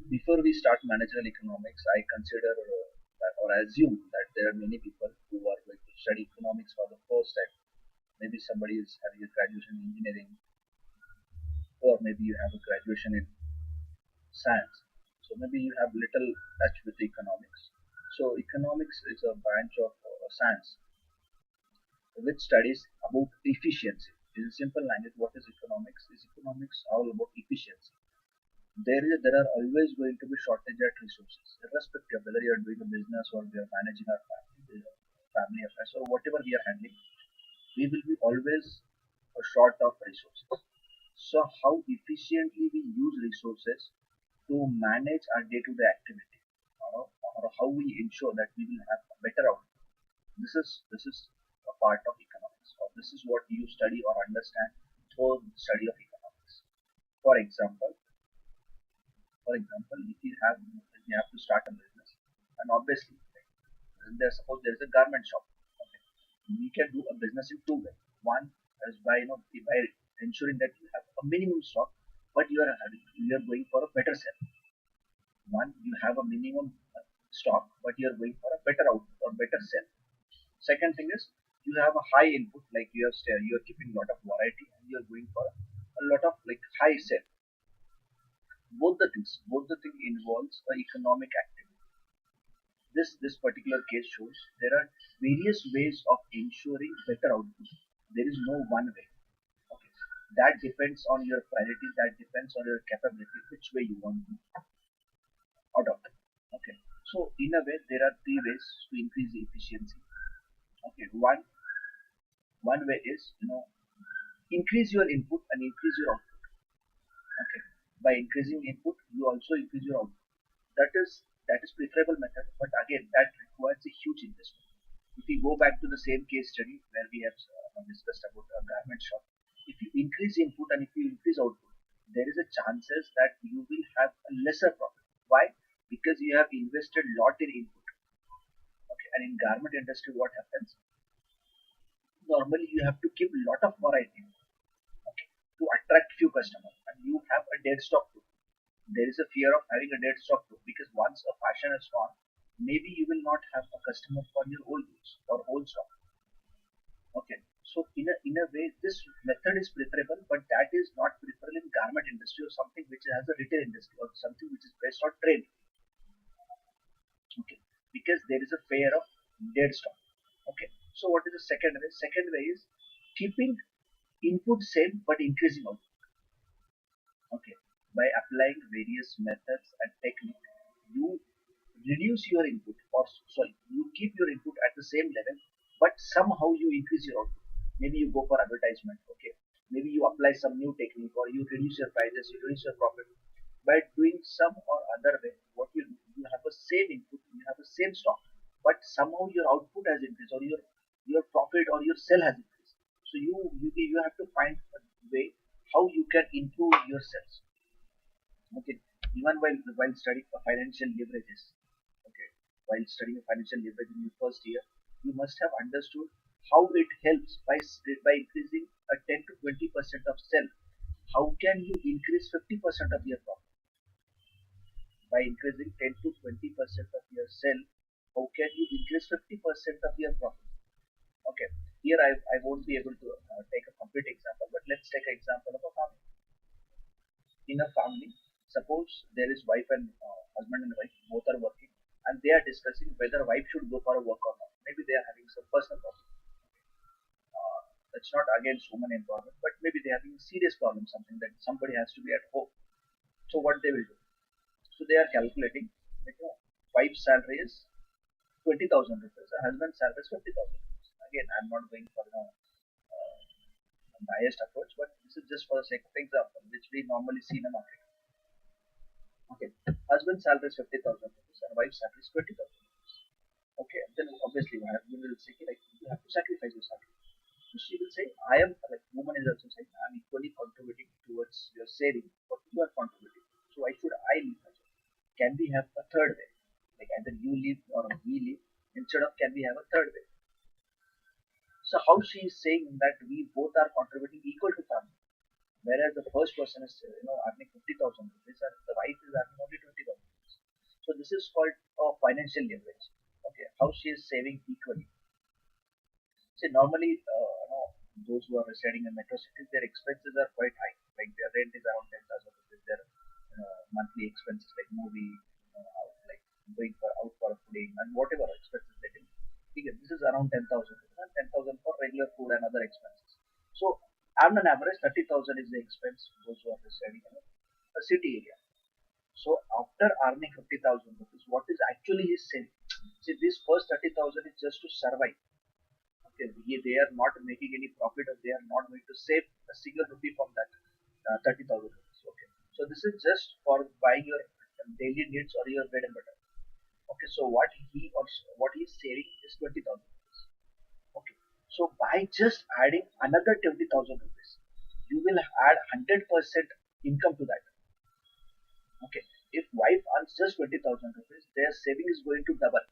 Before we start managerial economics, I consider or assume that there are many people who are going to study economics for the first time. Maybe somebody is having a graduation in engineering, or maybe you have a graduation in science. So maybe you have little touch with economics. So economics is a branch of science which studies about efficiency. In simple language, what is economics? Is economics all about efficiency? There are always going to be shortage at resources, irrespective of whether you are doing a business or we are managing our family affairs or whatever we are handling. We will be always short of resources. So how efficiently we use resources to manage our day-to-day activity, or how we ensure that we will have a better outcome. This is a part of economics, or this is what you study or understand through the study of economics. For example, if you have to start a business, and obviously suppose there is a garment shop. Okay, we can do a business in two ways. One is by by ensuring that you have a minimum stock, but you are going for a better sell. One, you have a minimum stock, but you are going for a better output or better sell. Second thing is you have a high input, like you are keeping a lot of variety, and you are going for a lot of like high sell. Both the thing involves a economic activity. This particular case shows there are various ways of ensuring better output. There is no one way. Okay, that depends on your priorities. That depends on your capability, which way you want to adopt. Okay, so in a way, there are three ways to increase the efficiency. Okay, one way is increase your input and increase your output. Okay, by increasing input, you also increase your output. That is preferable method, but again, that requires a huge investment. If we go back to the same case study where we have discussed about a garment shop, if you increase input and if you increase output, there is a chances that you will have a lesser profit. Why? Because you have invested a lot in input. Okay, and in garment industry, what happens? Normally, you have to keep a lot of variety, okay, to attract few customers, and you have a dead stock too. There is a fear of having a dead stock too, because once a fashion is gone, maybe you will not have a customer for your old goods or old stock. Okay, so in a way, this method is preferable, but that is not preferable in garment industry or something which has a retail industry or something which is based on trade. Okay, because there is a fear of dead stock. Okay, so what is the second way? Second way is keeping input same but increasing output. Okay, by applying various methods and technique, you reduce your input, or sorry, you keep your input at the same level, but somehow you increase your output. Maybe you go for advertisement. Okay, maybe you apply some new technique, or you reduce your prices, you reduce your profit by doing some or other way. What you have a same input, you have the same stock, but somehow your output has increased, or your profit or your sell has increased. So you have to find a way how you can improve your sales. Okay, even while studying for financial leverages. Okay, while studying financial leverage in your first year, you must have understood how it helps by increasing a 10 to 20% of sell. How can you increase 50% of your profit? By increasing 10 to 20% of your sell, how can you increase 50% of your profit? Okay, here I won't be able to take a complete example, but let's take an example of a family. In a family, suppose there is wife and husband and wife both are working, and they are discussing whether wife should go for a work or not. Maybe they are having some personal problem. That's not against women empowerment, but maybe they are having a serious problem, something that somebody has to be at home. So what they will do? So they are calculating, like, wife's salary is 20,000 rupees, husband's salary is 50,000 rupees. Again, I'm not going for a biased approach, but this is just for the sake of example, which we normally see in the market. Okay, husband's salary is 50,000 rupees and wife's salary is 20,000 rupees. Okay, then obviously my husband will say like you have to sacrifice your salary. So she will say, I am like woman is also saying I am equally contributing towards your saving what you are contributing. So why should I leave my job? Can we have a third way? Like either you leave or we leave. Instead of can we have a third way? So how she is saying that we both are contributing equal to family, whereas the first person is earning 50,000 rupees and the wife is earning only 20,000. this is called financial leverage. Okay, how she is saving equally. See, normally, those who are residing in metro cities, their expenses are quite high. Like their rent is around 10,000 rupees. Their monthly expenses like movie, like going for out for fooding and whatever expenses they do. Okay, this is around 10,000 and 10,000 for regular food and other expenses. So, on an average, 30,000 is the expense those who are residing in a city area. So, after earning 50,000 rupees, what is actually his saving? See, this first 30,000 is just to survive. Okay, they are not making any profit or they are not going to save a single rupee from that 30,000 rupees. Okay, so this is just for buying your daily needs or your bread and butter. Okay, so what he is saving is 20,000 rupees. Okay, so by just adding another 20,000 rupees, you will add 100% income to that. Okay, if wife earns just 20,000 rupees, their saving is going to double.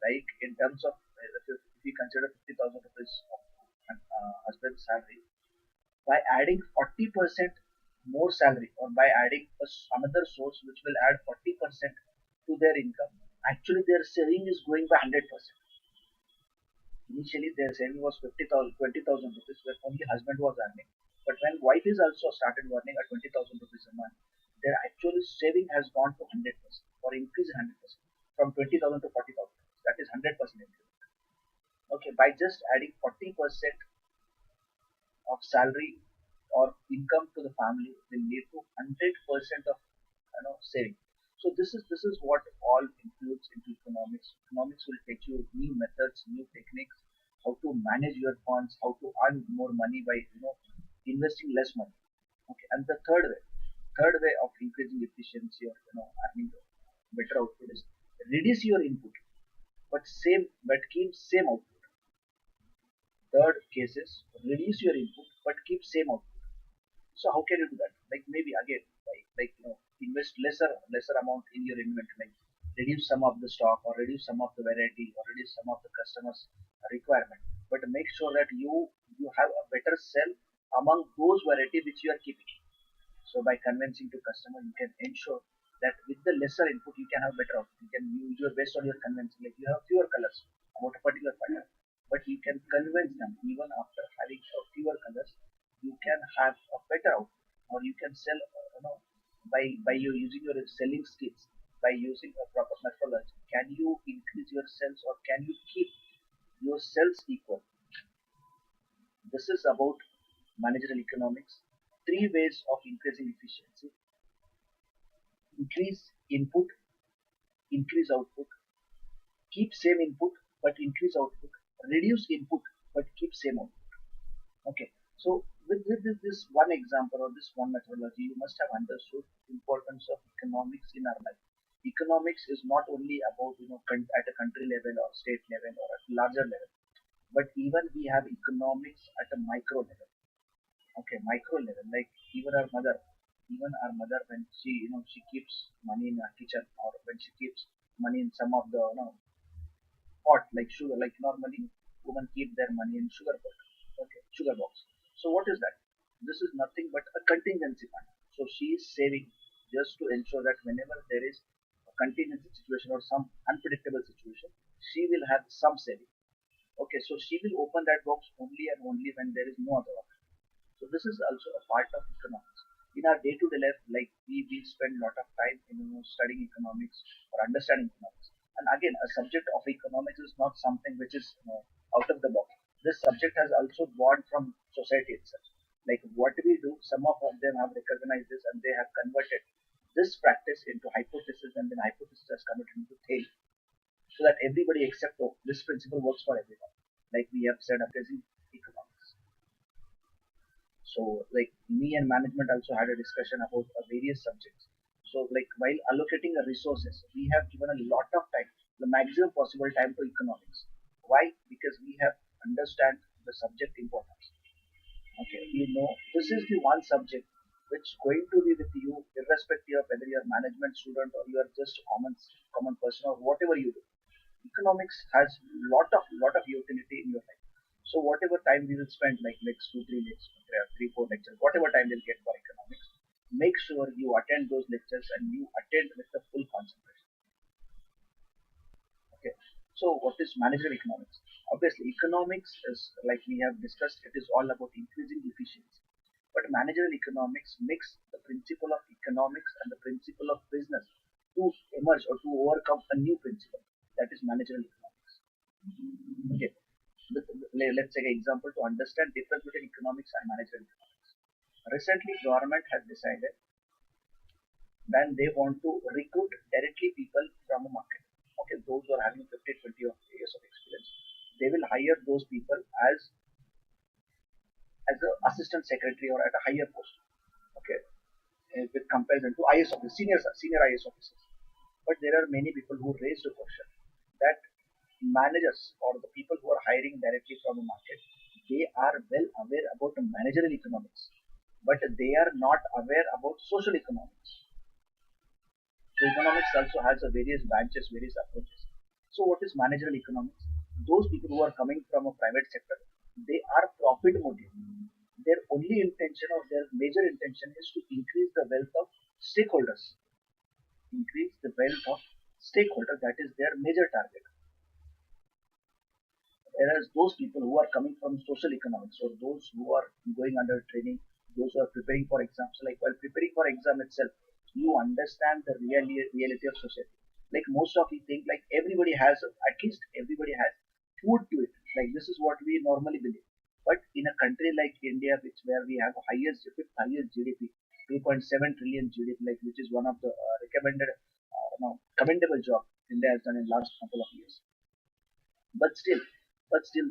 Like in terms of if we consider 50,000 rupees of husband's salary, by adding 40% more salary or by adding another source which will add 40% to their income, actually their saving is going by 100%. Initially, their saving was 50,000, 20,000 rupees where only husband was earning. But when wife is also started earning at 20,000 rupees a month, their actual saving has gone to 100% or increased 100% from 20,000 to 40,000. That is 100% increase. Okay, by just adding 40% of salary or income to the family will lead to 100% of saving. So this is what all includes into economics. Economics will teach you new methods, new techniques, how to manage your funds, how to earn more money by investing less money. Okay, and the third way of increasing efficiency or earning better output is reduce your input, but keep same output. Third case is reduce your input but keep same output. So how can you do that? Like maybe again, invest lesser amount in your inventory, like reduce some of the stock or reduce some of the variety or reduce some of the customers' requirement. But make sure that you have a better sell among those variety which you are keeping. So by convincing to customer, you can ensure that with the lesser input, you can have better output. You can use your best on your convincing. Like you have fewer colors about a particular pattern, but you can convince them even after having fewer colors, you can have a better output, or you can sell. By you using your selling skills, by using a proper methodology, can you increase your sales or can you keep your sales equal? This is about managerial economics. Three ways of increasing efficiency: increase input, increase output, keep same input but increase output, reduce input but keep same output. Okay, so with this one example or this one methodology, you must have understood the importance of economics in our life. Economics is not only about at a country level or state level or at larger level, but even we have economics at a micro level. Okay, micro level, like even our mother when she keeps money in her kitchen or when she keeps money in some of the pot like sugar, like normally women keep their money in sugar pot, okay, sugar box. So what is that? This is nothing but a contingency fund. So she is saving just to ensure that whenever there is a contingency situation or some unpredictable situation, she will have some saving. Okay, so she will open that box only and only when there is no other option. So this is also a part of economics. In our day-to-day life, like we spend a lot of time in studying economics or understanding economics. And again, a subject of economics is not something which is out of the box. This subject has also born from society itself. Like what we do, some of them have recognized this and they have converted this practice into hypothesis, and then hypothesis has converted into theory, so that everybody accepts, oh, this principle works for everyone. Like we have said, appraising economics. So, like me and management also had a discussion about various subjects. So, like while allocating the resources, we have given a lot of time, the maximum possible time to economics. Why? Because we have understand the subject importance. Okay, we know this is the one subject which is going to be with you irrespective of whether you're a management student or you are just a common person or whatever you do. Economics has lot of utility in your life. So whatever time we will spend, like next 2, 3 lectures, 3, 4 lectures, whatever time we'll get for economics, make sure you attend those lectures and you attend with the full concept. So what is managerial economics? Obviously, economics is like we have discussed, it is all about increasing efficiency. But managerial economics mix the principle of economics and the principle of business to emerge or to overcome a new principle. That is managerial economics. Okay. Let's take an example to understand difference between economics and managerial economics. Recently, government has decided that they want to recruit directly people from a market. Okay, those who are having 50, 20 years of experience, they will hire those people as an assistant secretary or at a higher post. Okay, with comparison to IS officers, senior IS officers. But there are many people who raised a question that managers or the people who are hiring directly from the market, they are well aware about the managerial economics, but they are not aware about social economics. So economics also has a various branches, various approaches. So what is managerial economics? Those people who are coming from a private sector, they are profit motivated. Their only intention or their major intention is to increase the wealth of stakeholders. Increase the wealth of stakeholders. That is their major target. Whereas those people who are coming from social economics or those who are going under training, those who are preparing for exams, like while preparing for exam itself, you understand the reality of society. Like most of you think like everybody has, at least everybody has food to eat. Like this is what we normally believe. But in a country like India, which where we have fifth highest GDP, 2.7 trillion GDP, like which is one of the recommended, commendable job India has done in last couple of years. But still,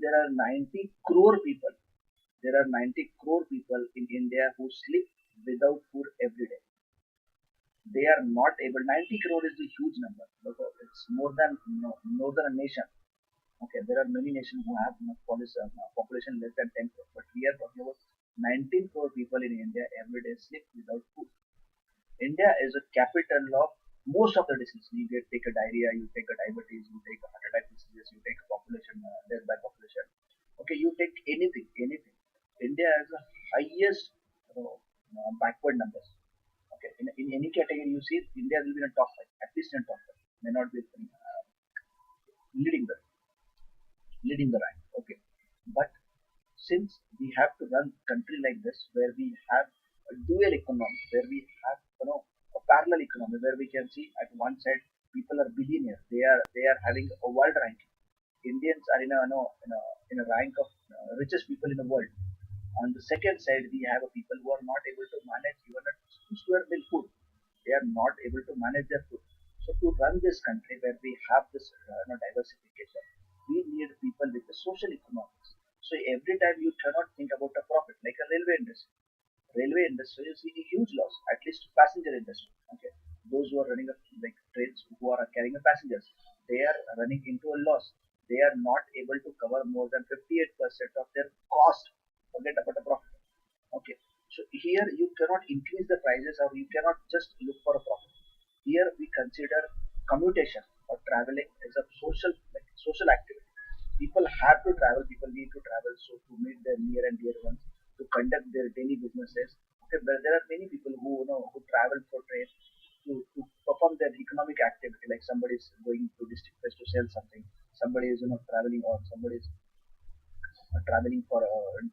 there are 90 crore people. There are 90 crore people in India who sleep without food every day. They are not able. 90 crore is a huge number. It's more than more than a nation. Okay, there are many nations who have population less than 10 crore, but we are talking about 19 crore people in India every day sleep without food. India is a capital of most of the diseases. You take a diarrhea, you take a diabetes, you take a heart attack diseases, you take a population death by population. Okay, you take anything. India has the highest backward numbers. Okay, in any category you see, India will be in the top five, at least in top five, may not be leading the leading the rank. Okay, but since we have to run country like this, where we have a dual economy, where we have a parallel economy, where we can see at one side people are billionaires, they are having a world ranking. Indians are in a rank of richest people in the world. On the second side, we have a people who are not able to manage even a two-square meal food. They are not able to manage their food. So to run this country where we have this diversification, we need people with the social economics. So every time you cannot think about a profit, like a railway industry. Railway industry is a huge loss, at least passenger industry. Okay, those who are running like trains who are carrying the passengers, they are running into a loss. They are not able to cover more than 58% of their cost. Forget about the profit. Okay, so here you cannot increase the prices or you cannot just look for a profit. Here we consider commutation or traveling as a social activity. People have to travel, people need to travel so to meet their near and dear ones, to conduct their daily businesses. Okay, but there are many people who travel for trade to perform their economic activity, like somebody is going to district place to sell something, somebody is traveling, or somebody is traveling for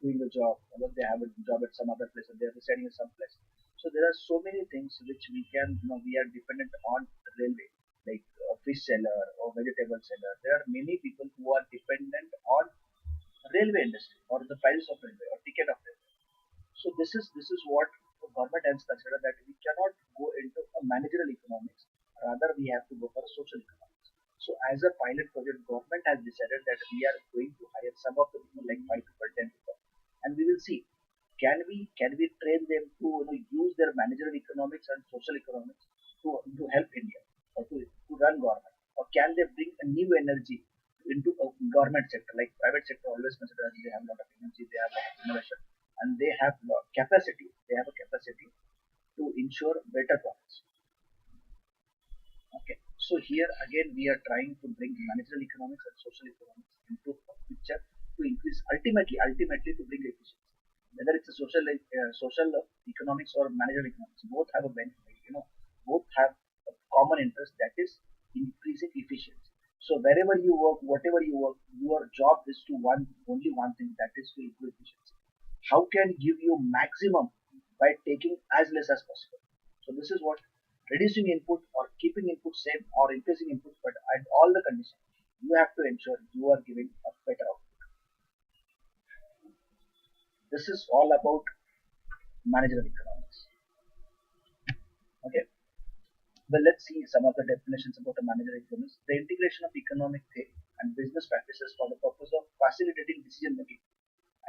doing a job, or they have a job at some other place, or they are residing in some place. So there are so many things which we are dependent on railway, like a fish seller or vegetable seller. There are many people who are dependent on railway industry or the price of railway or ticket of railway. So this is what the government has considered, that we cannot go into a managerial economics. Rather, we have to go for a social economics. So as a pilot project, government has decided that we are going to hire some of the people, like 5 people, 10 people, and we will see can we train them to use their managerial economics and social economics to help India or to run government, or can they bring a new energy into a government sector? Like private sector always consider they have a lot of energy, they have a lot of innovation, and they have capacity. They have a capacity to ensure better profits. Okay. So here again we are trying to bring managerial economics and social economics into a picture to increase ultimately to bring efficiency. Whether it's a social economics or managerial economics, both have a benefit. Both have a common interest, that is increasing efficiency. So wherever you work, whatever you work, your job is to only one thing, that is to improve efficiency. How can give you maximum by taking as less as possible. So this is what reducing input or keeping input same or increasing input, but at all the conditions, you have to ensure you are giving a better output. This is all about managerial economics. Okay. Well, let's see some of the definitions about the managerial economics. The integration of economic theory and business practices for the purpose of facilitating decision making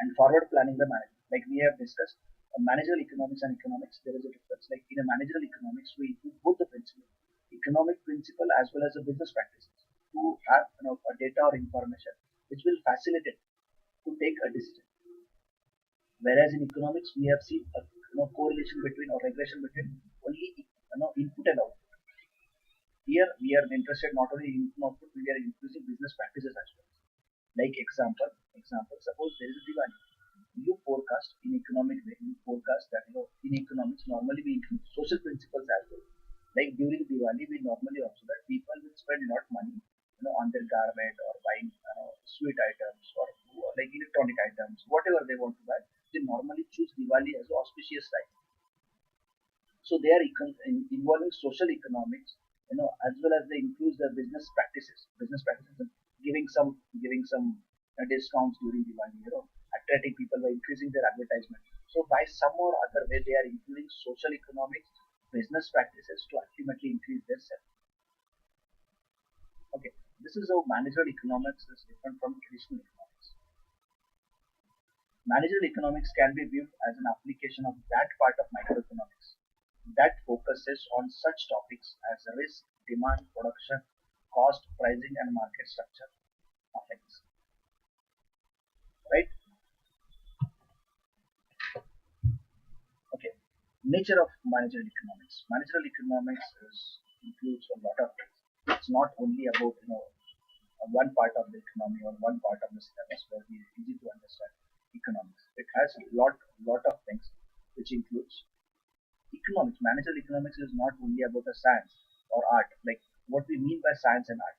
and forward planning the management. Like we have discussed, managerial economics and economics, there is a difference. Like in a managerial economics, we include both the principle, economic principle as well as the business practices to have a data or information which will facilitate to take a decision. Whereas in economics, we have seen a correlation between or regulation between only input and output. Here we are interested not only in input and output, we are increasing business practices as well. Like example, suppose there is a Diwali. You forecast in economic way, you forecast that in economics normally we include social principles as well. Like during Diwali, we normally observe that people will spend a lot of money, on their garment or buying sweet items or like electronic items, whatever they want to buy. They normally choose Diwali as an auspicious time. So they are involving social economics, as well as they include the business practices. Business practices, giving some discounts during Diwali, attracting people by increasing their advertisement. So by some or other way, they are including social economics, business practices to ultimately increase their sales. Okay, this is how managerial economics is different from traditional economics. Managerial economics can be viewed as an application of that part of microeconomics that focuses on such topics as risk, demand, production, cost, pricing, and market structure of things. Right? Okay. Nature of managerial economics. Managerial economics includes a lot of things. It's not only about one part of the economy or one part of the syllabus where it is easy to understand economics. It has a lot of things which includes economics. Managerial economics is not only about the science or art, like what we mean by science and art.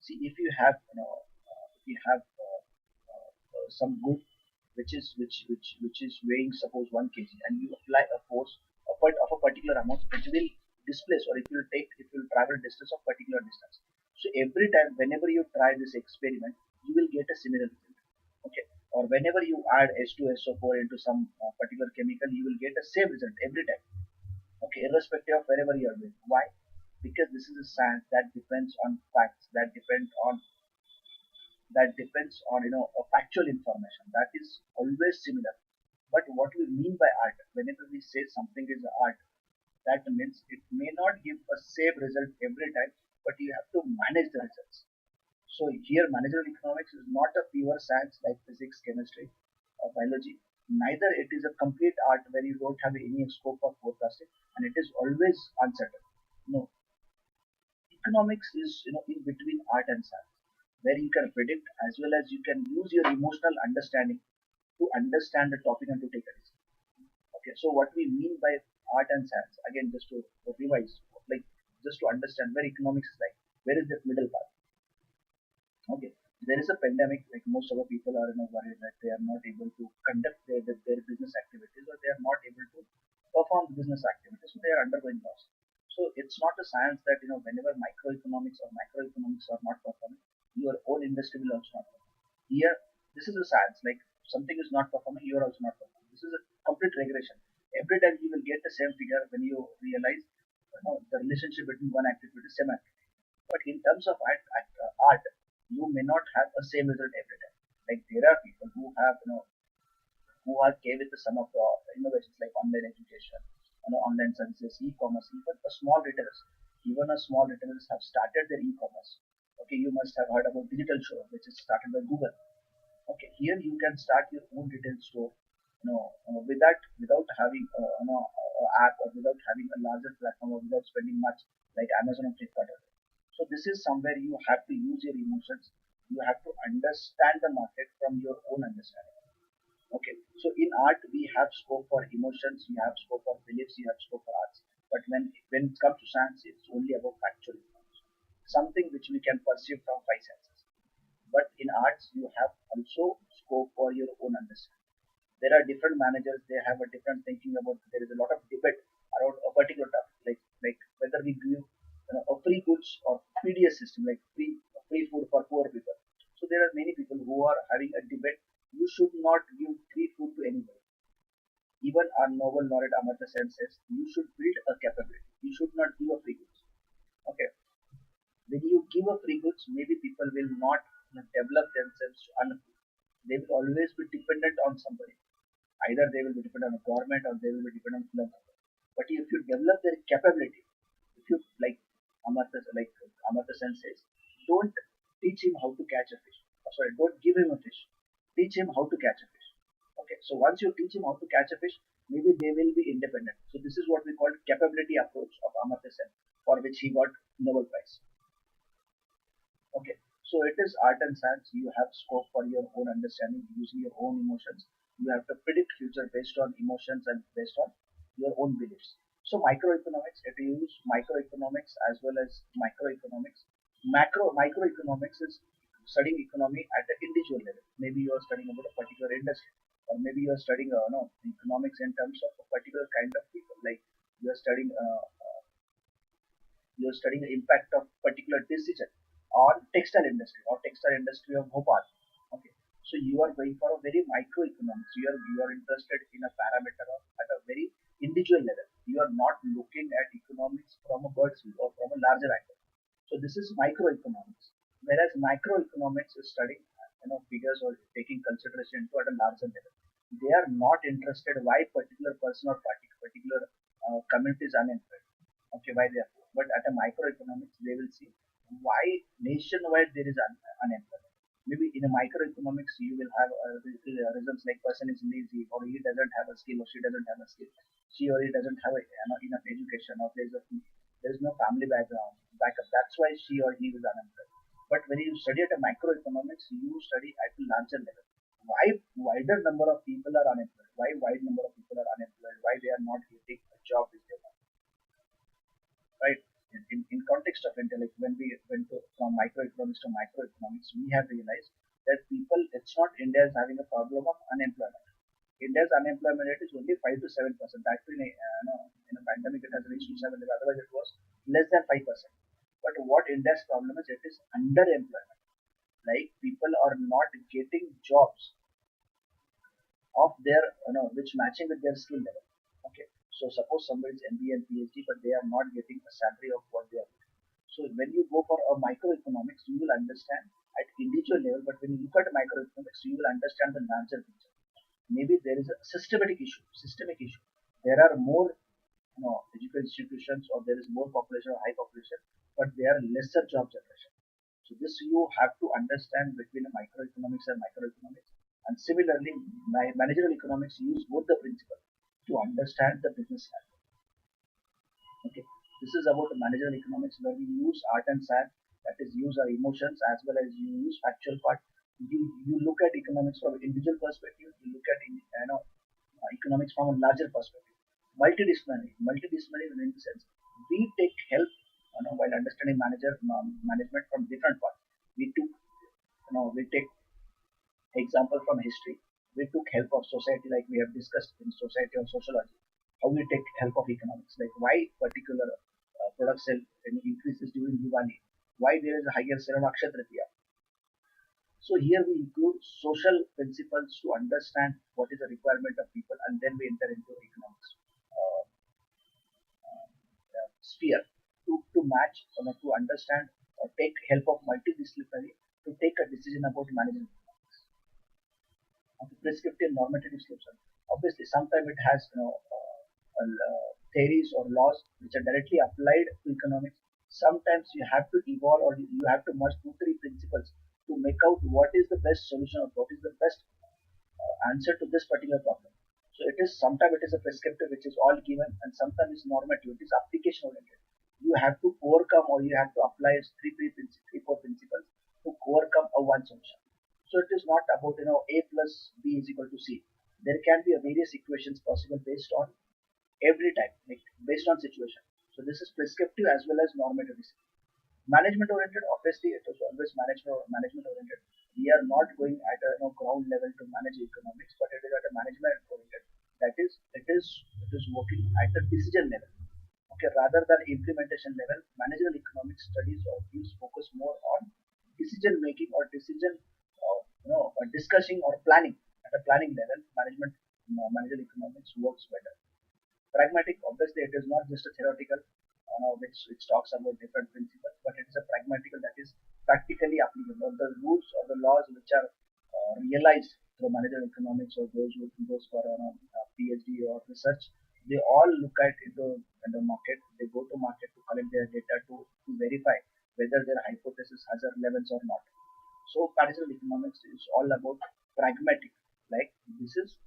See, if you have if you have some good which is weighing suppose 1 kg, and you apply a force of a particular amount, it will displace or it will travel distance of particular distance. So every time whenever you try this experiment, you will get a similar result. Okay, or whenever you add H2SO4 into some particular chemical, you will get the same result every time. Okay, irrespective of wherever you are doing. Why? Because this is a science that depends on facts, that depends on a factual information that is always similar. But what we mean by art, whenever we say something is art, that means it may not give a same result every time, but you have to manage the results. So here managerial economics is not a pure science like physics, chemistry, or biology. Neither it is a complete art where you don't have any scope for forecasting and it is always uncertain. No, economics is in between art and science, where you can predict as well as you can use your emotional understanding to understand the topic and to take a decision. Okay, so what we mean by art and science, again, just to revise, like just to understand where economics is like, where is that middle path? Okay, there is a pandemic, like most of the people are worried that they are not able to conduct their business activities or they are not able to perform business activities, so they are undergoing loss. So it's not a science that whenever microeconomics or macroeconomics are not performing, your own industry will also not perform. Here, this is a science, like something is not performing, you are also not performing. This is a complete regression. Every time you will get the same figure when you realize the relationship between one activity is same activity. But in terms of art, you may not have the same result every time. Like there are people who are came with some of the innovations like online education, online services, e-commerce, even a small retailers. Even a small retailers have started their e-commerce. Okay, you must have heard about digital show, which is started by Google. Okay, here you can start your own retail store, without having a app or without having a larger platform or without spending much like Amazon and Flipkart. So this is somewhere you have to use your emotions. You have to understand the market from your own understanding. Okay, so in art we have scope for emotions, we have scope for beliefs, we have scope for arts. But when it comes to science, it's only about factual information. something which we can perceive from five senses. But in arts, you have also scope for your own understanding. There are different managers; they have a different thinking about. There is a lot of debate around a particular topic, like whether we give a free goods or PDS system, like free food for poor people. So there are many people who are having a debate. You should not give free food to anybody. Even our noble knowledge Amartya Sen says you should build a capability. You should not give a free goods. Okay, when you give a free goods, maybe people will not develop themselves to earn food. They will always be dependent on somebody. Either they will be dependent on the government or they will be dependent on philanthropy. But if you develop their capability, if you like Amartya Sen says, don't teach him how to catch a fish. Sorry, don't give him a fish. Teach him how to catch a fish. Okay, so once you teach him how to catch a fish, maybe they will be independent. So this is what we call capability approach of Amartya Sen, for which he got Nobel Prize. Okay, so it is art and science. You have scope for your own understanding using your own emotions. You have to predict future based on emotions and based on your own beliefs. So microeconomics, it use microeconomics as well as microeconomics. Microeconomics is studying economy at the individual level. Maybe you are studying about a particular industry, or maybe you are studying no, economics in terms of a particular kind of people. Like you are studying you're studying the impact of particular decision on textile industry of Bhopal. Okay, so you are going for a very microeconomics. You are interested in a parameter of at a very individual level. You are not looking at economics from a bird's view or from a larger angle. So this is microeconomics. Whereas macroeconomics is studying figures or taking consideration into at a larger level. They are not interested why particular person or particular community is unemployed. Okay, why they are poor. But at a microeconomics, they will see why nationwide there is unemployment. Maybe in a microeconomics, you will have results like person is lazy or he doesn't have a skill or she doesn't have a skill. She or he doesn't have enough education or there is no family background backup. That's why she or he is unemployed. But when you study at a microeconomics, you study at a larger level. Why wider number of people are unemployed? Why wide number of people are unemployed? Why they are not getting a job which they want? Right? In context of intellect, when we went from microeconomics to microeconomics, we have realized that people, it's not India is having a problem of unemployment. India's unemployment rate is only 5 to 7%. Actually, in a pandemic, it has reached to 7. Otherwise, it was less than 5%. But what India's problem is, it is underemployment. Like people are not getting jobs of their which matching with their skill level. Okay, so suppose somebody is MBA and PhD, but they are not getting a salary of what they are getting. So when you go for a microeconomics, you will understand at individual level, but when you look at microeconomics, you will understand the larger picture. Maybe there is a systemic issue. There are more educational institutions, or there is more population or high population, but there are lesser job generation. So this you have to understand between microeconomics and microeconomics. And similarly, managerial economics use both the principles to understand the business cycle. Okay, this is about the managerial economics where we use art and science, that is use our emotions as well as you use factual part. You look at economics from an individual perspective. You look at economics from a larger perspective. Multidisciplinary in the sense we take help while understanding management from different parts. We take example from history. We took help of society, like we have discussed in society or sociology. How we take help of economics, like why particular product sale increases during Diwali, why there is a higher sale on Akshat Tritiya. So here we include social principles to understand what is the requirement of people, and then we enter into economics uh, sphere to match to understand or take help of multidisciplinary to take a decision about management of the prescriptive normative solution. Obviously, sometimes it has theories or laws which are directly applied to economics. Sometimes you have to evolve or you have to merge two, three principles to make out what is the best solution or what is the best answer to this particular problem. So it is sometimes it is a prescriptive which is all given, and sometimes it's normative. It is application oriented. You have to overcome or you have to apply three, four principles to overcome a one solution. So it is not about A plus B is equal to C. There can be a various equations possible based on every time, like based on situation. So this is prescriptive as well as normative. Management oriented, obviously it is always management oriented. We are not going at a ground level to manage economics, but it is at a management oriented. That is, it is working at the decision level. Okay, rather than implementation level, managerial economics studies or fields focus more on decision making or decision, or discussing or planning. At a planning level, managerial economics works better. Pragmatic, obviously, it is not just a theoretical, which talks about different principles, but it is a pragmatical that is practically applicable. The rules or the laws which are realized through managerial economics, or those who goes for a PhD or research, they all look at into market. They go to market to collect their data to verify whether their hypothesis has a relevance or not. So managerial economics is all about pragmatic. Like, this is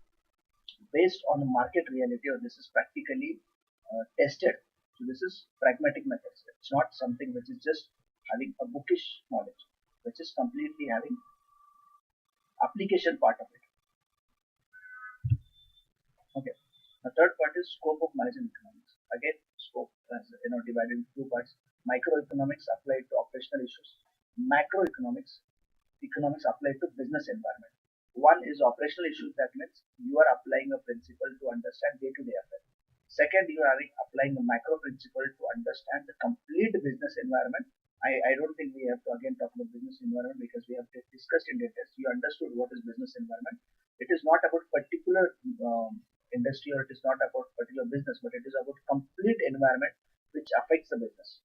based on the market reality, or this is practically tested. So this is pragmatic methods. It's not something which is just having a bookish knowledge, which is completely having application part of it. Okay. The third part is scope of management economics. Again, scope is divided into two parts. Microeconomics applied to operational issues. Macroeconomics economics applied to business environment. One is operational issues, that means you are applying a principle to understand day-to-day affairs. Second, you are applying a macro principle to understand the complete business environment. I don't think we have to again talk about business environment, because we have discussed in detail. You understood what is business environment. It is not about particular industry, or it is not about particular business, but it is about complete environment which affects the business.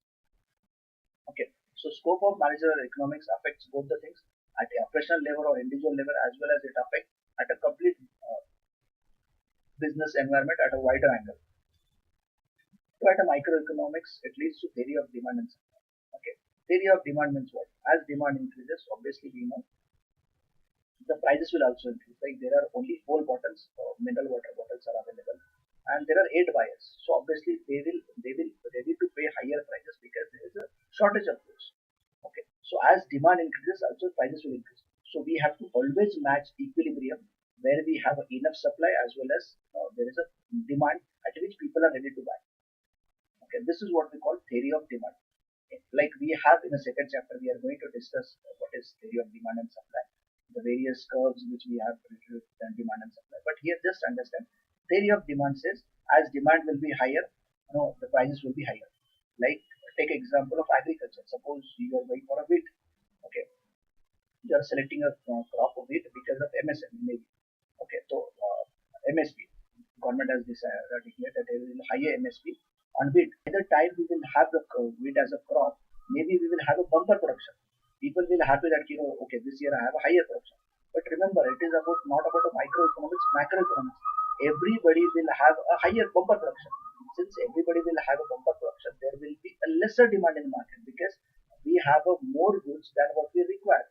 Okay, so scope of managerial economics affects both the things at the operational level or individual level, as well as it affects at a complete business environment at a wider angle. So at a microeconomics, it leads to theory of demand and supply. Okay, theory of demand means what? As demand increases, obviously we know the prices will also increase. Like, there are only 4 bottles, mineral water bottles are available, and there are 8 buyers. So obviously they will ready to pay higher prices because there is a shortage of goods. Okay, so as demand increases, also prices will increase. So we have to always match equilibrium, where we have enough supply as well as there is a demand at which people are ready to buy. Okay, this is what we call theory of demand. Okay, like we have in the second chapter, we are going to discuss what is theory of demand and supply, the various curves which we have related to demand and supply. But here, just understand, theory of demand says as demand will be higher, the prices will be higher. Like, take example of agriculture. Suppose you are going for a wheat. Okay, you are selecting a crop of wheat because of MSM maybe. Okay, so MSP, government has declared that there will be higher MSP on wheat. By the time we will have the wheat as a crop, maybe we will have a bumper production. People will happy that okay, this year I have a higher production. But remember, it is about not about a microeconomics, macroeconomics. Everybody will have a higher bumper production. Since everybody will have a bumper production, there will be a lesser demand in the market, because we have a more goods than what we require.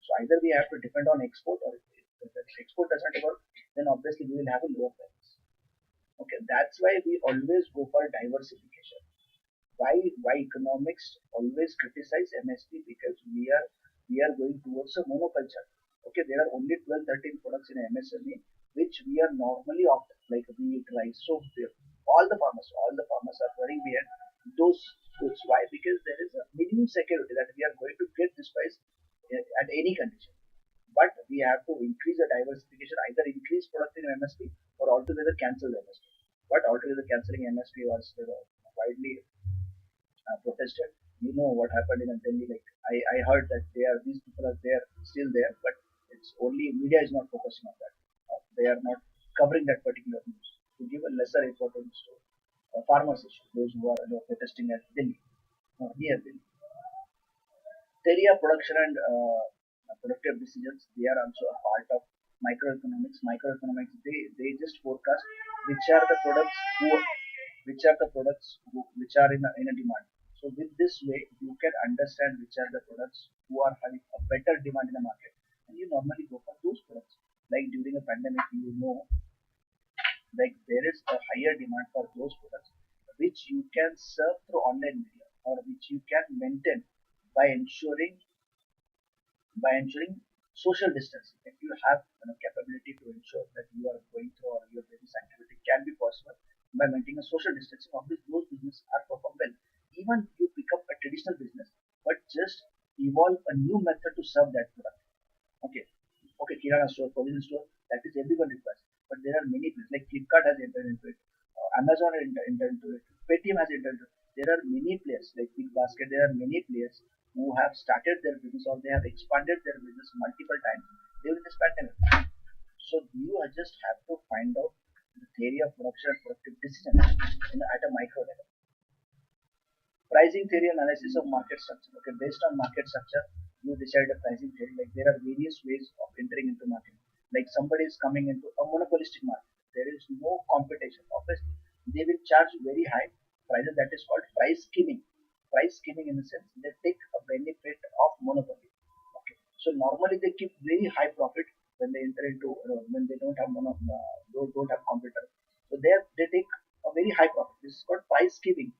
So either we have to depend on export, or if export doesn't work, then obviously we will have a lower price. Okay, that's why we always go for diversification. Why economics always criticize MSP? Because we are going towards a monoculture. Okay, there are only 12, 13 products in MSME which we are normally opt, like wheat, rice. So all the farmers are running behind those goods. Why? Because there is a minimum security that we are going to get this price at any condition. But we have to increase the diversification, either increase product in MSP or altogether cancel MSP. But altogether cancelling MSP was widely protested. You know what happened in Delhi. Like, I heard that these people are there, still there, but it's only media is not focusing on that. They are not covering that particular news to give a lesser importance to farmers issue, those who are protesting at Delhi, near Delhi. Area production and productive decisions, they are also a part of microeconomics. Microeconomics, they just forecast which are the products which are in a demand. So with this way, you can understand which are the products who are having a better demand in the market, and you normally go for those products. Like during a pandemic, like there is a higher demand for those products which you can serve through online media, or which you can maintain by ensuring social distancing. If you have capability to ensure that you are going through, or your business activity can be possible by maintaining a social distancing, obviously those businesses are perform well. Even you pick up a traditional business, but just evolve a new method to serve that product. Okay, okay, Kirana store, provision store, that is everyone requires. But there are many places like Flipkart has entered into it, Amazon has entered into it, Paytm has entered into it. There are many players like Big Basket. There are many players who have started their business or they have expanded their business multiple times during this pandemic. So you just have to find out the theory of production and productive decision at a micro level. Pricing theory and analysis of market structure. Okay, based on market structure, you decide a pricing theory. Like there are various ways of entering into market. Like somebody is coming into a monopolistic market. There is no competition. Obviously, they will charge very high prices. That is called price skimming. Price skimming in the sense they take a benefit of monopoly. Okay, so normally they keep very high profit when they enter into when they don't have don't have competitor. So they take a very high profit. This is called price skimming.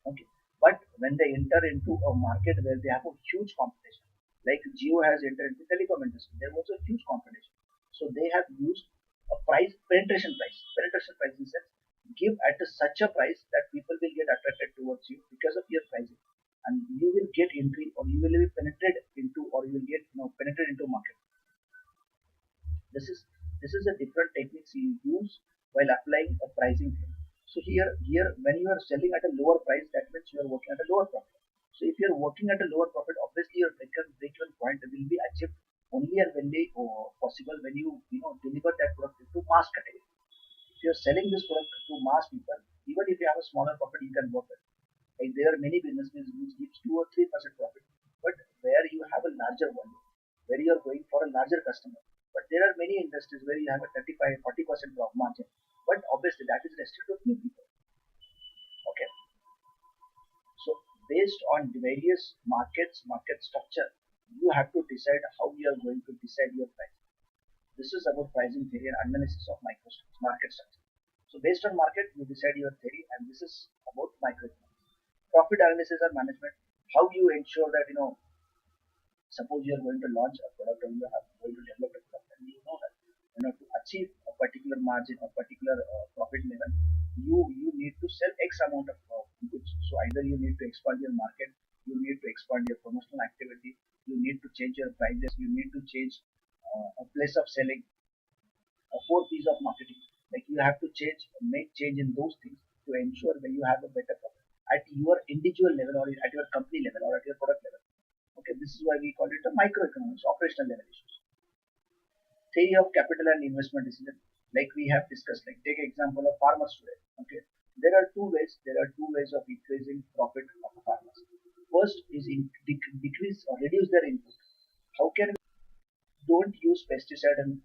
Okay. But when they enter into a market where they have a huge competition, like Geo has entered into telecom industry, there was a huge competition. So they have used a penetration price in sense, give at such a price that people will get attracted towards you because of your pricing, and you will get entry or you will be penetrated into or you will get penetrated into market. This is a different techniques you use while applying a pricing thing. So here when you are selling at a lower price, that means you are working at a lower profit. So if you are working at a lower profit, obviously your break-even point will be achieved only and only possible when you deliver that product to mass category. If you are selling this product to mass people, even if you have a smaller profit, you can work it. Like there are many businesses which gives 2 or 3% profit, but where you have a larger volume, where you are going for a larger customer. But there are many industries where you have a 35-40% profit margin, but obviously that is restricted to few people. Okay, so based on the various market structure, you have to decide how you are going to decide your price. This is about pricing theory and analysis of market structure. So based on market, you decide your theory, and this is about microeconomics. Profit analysis and management. How you ensure that suppose you are going to launch a product or you are going to develop a product, and you know that to achieve a particular margin or particular profit level, you need to sell X amount of goods. So either you need to expand your market, you need to expand your promotional activity, you need to change your prices, you need to change a place of selling, a four piece of marketing. Like you have to make change in those things to ensure that you have a better profit at your individual level or at your company level or at your product level. Okay, this is why we call it a microeconomics, operational level issues. Theory of capital and investment decision, like we have discussed. Like take example of farmers today. Okay, there are two ways. There are two ways of increasing profit of the farmers. First is decrease or reduce their input. How can we don't use pesticides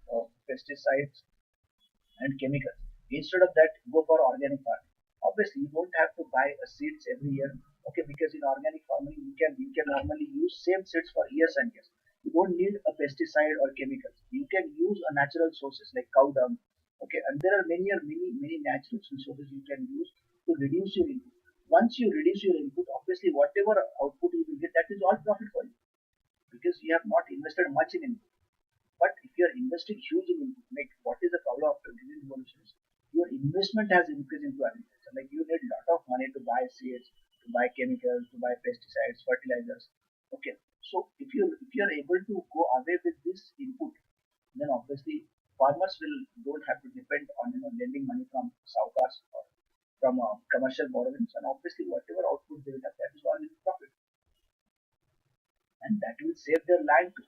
and chemicals? Instead of that, go for organic farming. Obviously, you don't have to buy seeds every year. Okay, because in organic farming you can normally use same seeds for years and years. You don't need a pesticide or chemicals. You can use a natural sources like cow dung. Okay, and there are many natural resources you can use to reduce your input. Once you reduce your input, obviously whatever output you will get, that is all profit for you because you have not invested much in input. But if you are investing huge in input, like what is the problem of digital revolutions? Your investment has increased into agriculture. Like you need a lot of money to buy seeds, to buy chemicals, to buy pesticides, fertilizers. Okay, so if you are able to go away with this input, then obviously farmers will don't have to depend on lending money from saukars or from commercial borrowings, and obviously whatever output they will have, that is all in profit, and that will save their land too.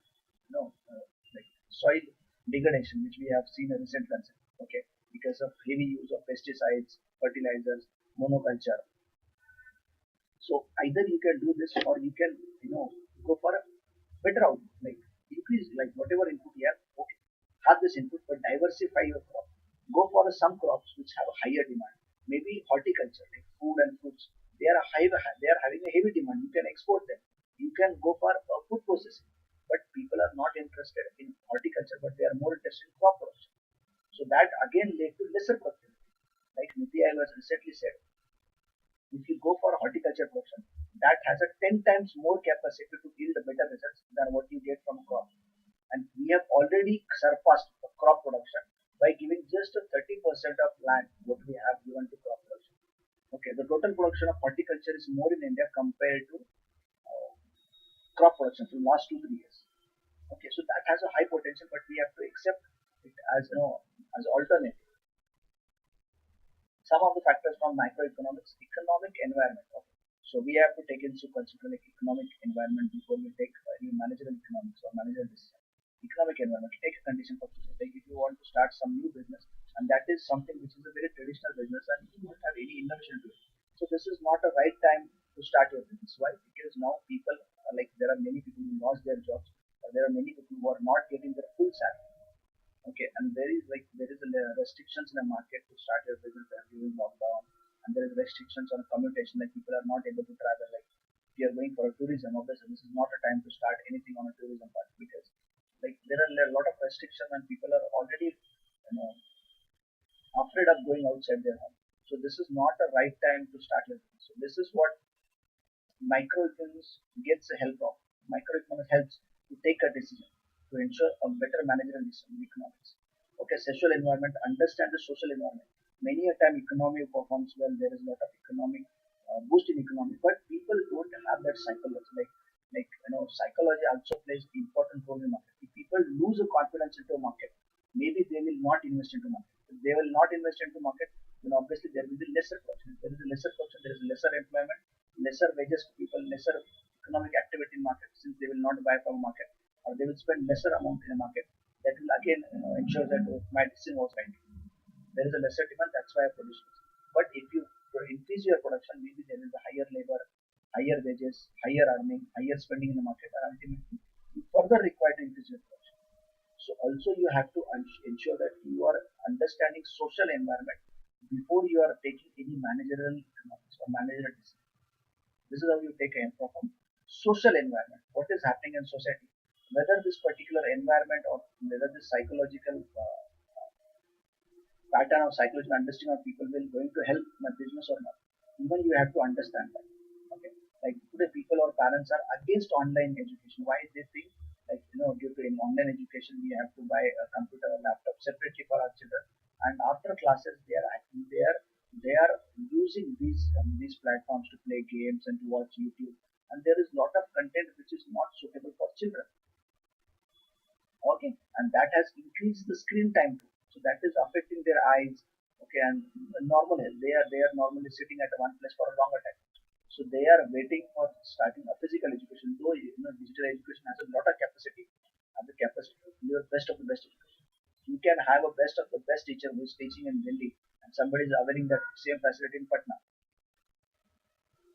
Like soil degradation, which we have seen a recent concept. Okay, because of heavy use of pesticides, fertilizers, monoculture. So either you can do this or you can go for a better output, like increase like whatever input you have. Okay, have this input but diversify your crop. Go for some crops which have a higher demand. Maybe horticulture, like food and fruits. They are having a heavy demand. You can export them. You can go for food processing. But people are not interested in horticulture, but they are more interested in crop production. So that again led to lesser productivity. Like Niti Aayog has recently said, if you go for horticulture production, that has a 10 times more capacity to yield better results than what you get from crop. And we have already surpassed crop production by giving just a 30% of land what we have given to crop production. Okay, Okay, the total production of horticulture is more in India compared to uh, crop production from last 2 3 years. Okay, so that has a high potential, but we have to accept it as as alternative. Some of the factors from microeconomics, economic environment. Okay. So we have to take into consideration like economic environment before we take any managerial economics or managerial decision. Economic environment, take a condition for business. Like if you want to start some new business, and that is something which is a very traditional business, and you don't have any innovation to it. So this is not a right time to start your business. Why? Because now people like there are many people who lost their jobs. There are many people who are not getting their full salary. Okay, and there is a restrictions in the market to start your business during lockdown, and there is restrictions on commutation, like people are not able to travel. Like if you are going for a tourism, obviously this is not a time to start anything on a tourism part, because like there are a lot of restrictions and people are already know afraid of going outside their home. So this is not a right time to start your business. So this is what microeconomics gets the help of. Microeconomics helps to take a decision to ensure a better managerial decision in economics. Okay, social environment, understand the social environment. Many a time economy performs well, there is a lot of economic boost in economy, but people don't have that psychology. Psychology also plays important role in market. If people lose a confidence into a market, maybe they will not invest into market. If they will not invest into market, then obviously there will be lesser production. There is a lesser production, there is lesser employment, lesser wages to people, lesser economic activity in market, since they will not buy from market, or they will spend lesser amount in the market. That will again ensure that my decision was right. There is a lesser demand, that's why I produce less. But if you increase your production, maybe there is a higher labor, higher wages, higher earning, higher spending in the market, and ultimately you further require to increase your production. So also you have to ensure that you are understanding social environment before you are taking any managerial economics or managerial decision. This is how you take a from social environment. What is happening in society? Whether this particular environment or whether this psychological pattern of psychological understanding of people will going to help my business or not. Even you have to understand that. Okay. Like today people or parents are against online education. Why they think like due to in online education we have to buy a computer or laptop separately for our children, and after classes they are using these platforms to play games and to watch YouTube, and there is lot of content which is not suitable for children. Okay, and that has increased the screen time too. So that is affecting their eyes. Okay, and normal health. They are normally sitting at one place for a longer time. So they are waiting for starting a physical education. Though digital education has a lot of capacity, and the capacity to give best of the best education. You can have a best of the best teacher who is teaching in Delhi, and somebody is availing that same facility in Patna.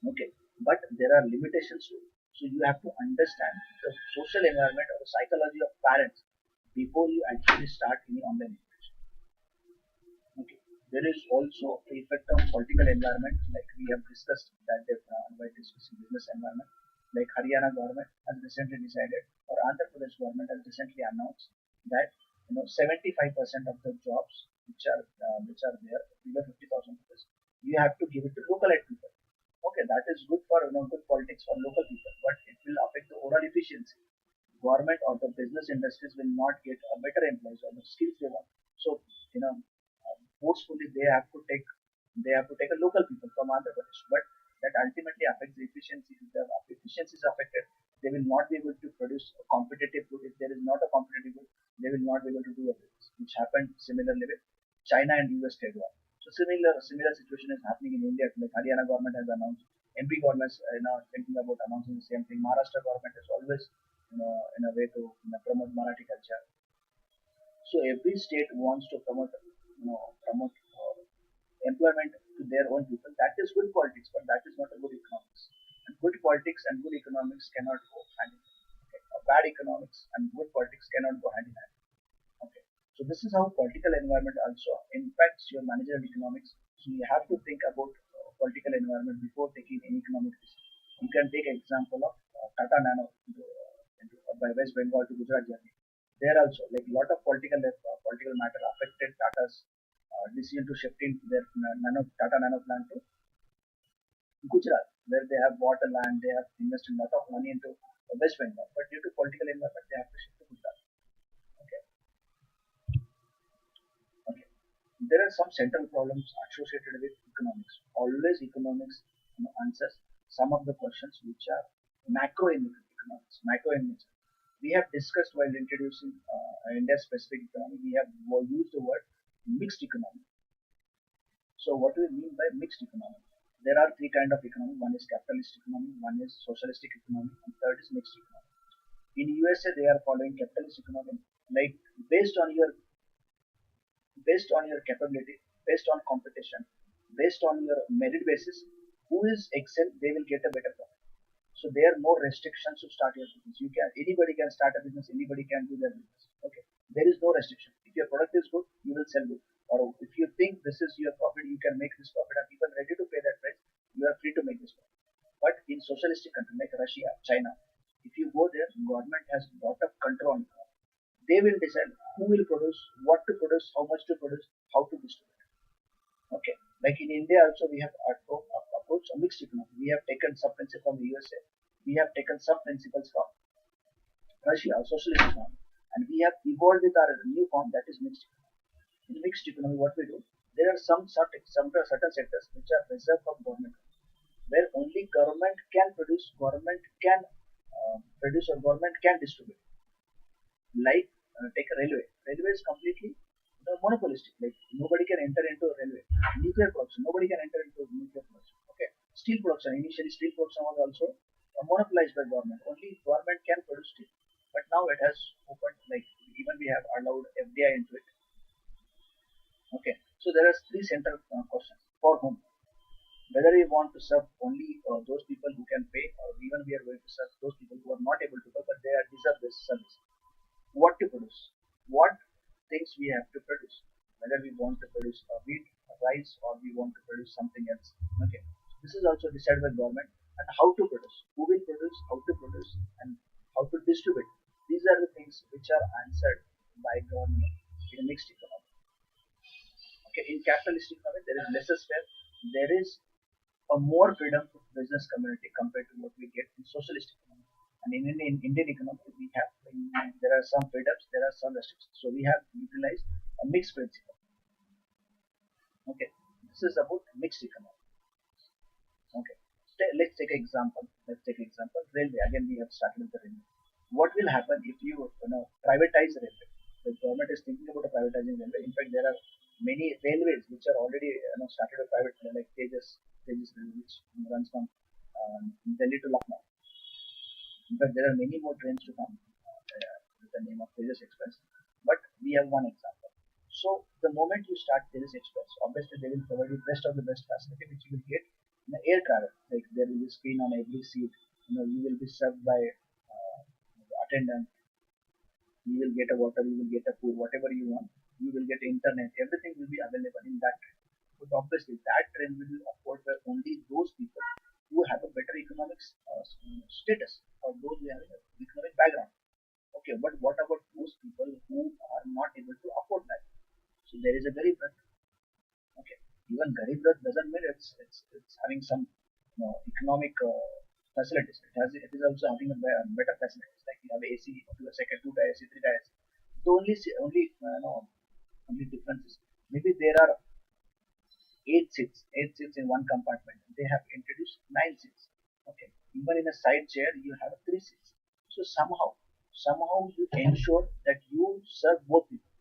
Okay, but there are limitations to it. So you have to understand the social environment or the psychology of parents before you actually start any online education. Okay, there is also the effect of political environment, like we have discussed that by discussing business environment. Like Haryana government has recently decided, or Andhra Pradesh government has recently announced that 75% of the jobs which are there below 50,000 rupees, you have to give it to localite people. Okay, that is good for good politics for local people, but it will affect the overall efficiency. Government or the business industries will not get a better employees or the skills they want. So forcefully they have to take a local people from Andhra Pradesh, but that ultimately affects the efficiency. If the efficiency is affected, they will not be able to produce a competitive good. If there is not a competitive good, they will not be able to do a business, which happened similarly with China and US trade war. So similar situation is happening in India. Like Haryana government has announced, MP government is now thinking about announcing the same thing. Maharashtra government is always in a way to promote Marathi culture. So every state wants to promote employment to their own people. That is good politics, but that is not a good economics. And good politics and good economics cannot go hand in hand. Okay? A bad economics and good politics cannot go hand in hand. Okay. So this is how political environment also impacts your managerial economics. So you have to think about political environment before taking any economic decision. You can take an example of Tata Nano by West Bengal to Gujarat journey. There also, like a lot of political matter affected Tata's decision to shift into their Tata Nano plant to Gujarat, where they have bought a land, they have invested a lot of money into West Bengal, but due to political environment, they have to shift to Gujarat. Okay. Okay. There are some central problems associated with economics. Always economics answers some of the questions which are macro in economics, macro in nature. We have discussed while introducing India specific economy, we have used the word mixed economy. So what do we mean by mixed economy? There are three kinds of economy. One is capitalist economy, one is socialistic economy, and third is mixed economy. In USA, they are following capitalist economy, like based on your capability, based on competition, based on your merit basis, who is excel, they will get a better profit. So there are no restrictions to start your business. You can Anybody can start a business, anybody can do their business. Okay, there is no restriction. If your product is good, you will sell good. Or if you think this is your profit, you can make this profit, and people are ready to pay that price. You are free to make this profit. But in socialistic countries like Russia, China, if you go there, government has lot of control on it. They will decide who will produce, what to produce, how much to produce, how to distribute. Okay, like in India also we have approached a mixed economy. We have taken some principles from the USA. We have taken some principles from Russia, socialist economy, and we have evolved with our new form, that is mixed economy. In mixed economy, what we do, there are some certain sectors which are reserved from government, where only government can produce, government can produce, or government can distribute. Like take a railway. Railway is completely monopolistic. Like nobody can enter into a railway. Nuclear production, nobody can enter into nuclear production. Okay. Steel production. Initially, steel production was also monopolized by government. Only government can produce steel. But now it has opened. Like even we have allowed FDI into it. Okay. So there are three central questions for whom. Whether we want to serve only those people who can pay, or even we are going to serve those people who are not able to pay, but they are deserve this service. What to produce, what things we have to produce, whether we want to produce a wheat, a rice, or we want to produce something else. Okay, this is also decided by government, and how to produce, who will produce, how to produce, and how to distribute. These are the things which are answered by government in a mixed economy. Okay, in capitalist economy there is lesser spare, there is a more freedom to business community compared to what we get in socialist economy. And in Indian economy, we have there are some freedoms, there are some restrictions. So we have utilized a mixed principle. Okay, this is about mixed economy. Okay, let's take an example. Railway. Again, we have started with the railway. What will happen if you privatize railway? The government is thinking about privatizing railway. In fact, there are many railways which are already started a private, like Tejas railway, which runs from Delhi to Lucknow. In fact, there are many more trains to come with the name of Tejas Express. But we have one example. So the moment you start Tejas Express, obviously they will provide you best of the best facility which you will get in the air travel. Like there will be screen on every seat. You will be served by attendant. You will get a water. You will get a food, whatever you want. You will get internet. Everything will be available in that train. But obviously that train will be offered by only those people who have a better economics status, or those who have an economic background. Okay, but what about those people who are not able to afford that? So there is a Garib Rath. Okay, even Garib Rath doesn't mean it's having some economic facilities. It is also having a better facilities, like you have AC, to a second, two tier AC, three tier AC. The only difference is maybe there are eight seats in one compartment. They have introduced 9 seats. Okay, even in a side chair you have 3 seats. So somehow you ensure that you serve both people.